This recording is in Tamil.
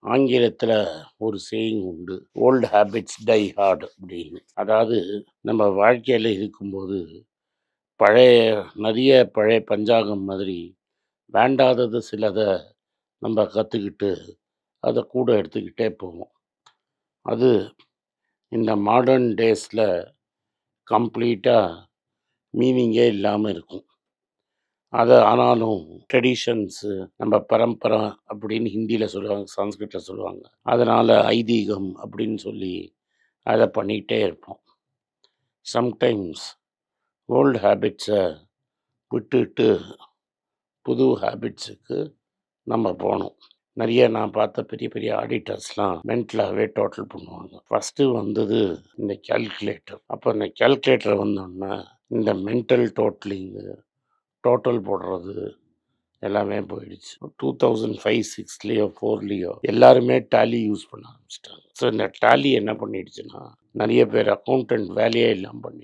ஆங்கிலத்தில் ஒரு சேயிங் உண்டு, ஓல்டு ஹேபிட்ஸ் டை ஹார்ட் அப்படின்னு. அதாவது நம்ம வாழ்க்கையில் இருக்கும்போது பழைய பழைய பஞ்சாங்கம் மாதிரி வேண்டாதது சிலதை நம்ம கற்றுக்கிட்டு அதை கூட எடுத்துக்கிட்டே போவோம். அது இந்த மாடர்ன் டேஸில் கம்ப்ளீட்டாக மீனிங்கே இல்லாமல் இருக்கும். அது ஆனாலும் ட்ரெடிஷன்ஸு, நம்ம பரம்பரை அப்படின்னு ஹிந்தியில் சொல்லுவாங்க, சான்ஸ்கிரிட்டில் சொல்லுவாங்க. அதனால் ஐதீகம் அப்படின்னு சொல்லி அதை பண்ணிக்கிட்டே இருப்போம். சம்டைம்ஸ் ஓல்டு ஹேபிட்ஸை விட்டுட்டு புது ஹேபிட்ஸுக்கு நம்ம போகணும். நிறைய நான் பார்த்த பெரிய பெரிய ஆடிட்டர்ஸ்லாம் மென்டலாகவே டோட்டல் பண்ணுவாங்க. ஃபஸ்ட்டு வந்தது இந்த கேல்குலேட்டர். அப்போ இந்த கேல்குலேட்டர் வந்தோடனே இந்த மென்டல் டோட்டல் போடுறது எல்லாமே போயிடுச்சு. 2005-6 4 எல்லாருமே டேலி யூஸ் பண்ண ஆரம்பிச்சிட்டாங்க. ஸோ இந்த டேலி என்ன பண்ணிடுச்சுன்னா, நிறைய பேர் அக்கௌண்டன்ட் வேலையே இல்லாமல் பண்ணிடுச்சு.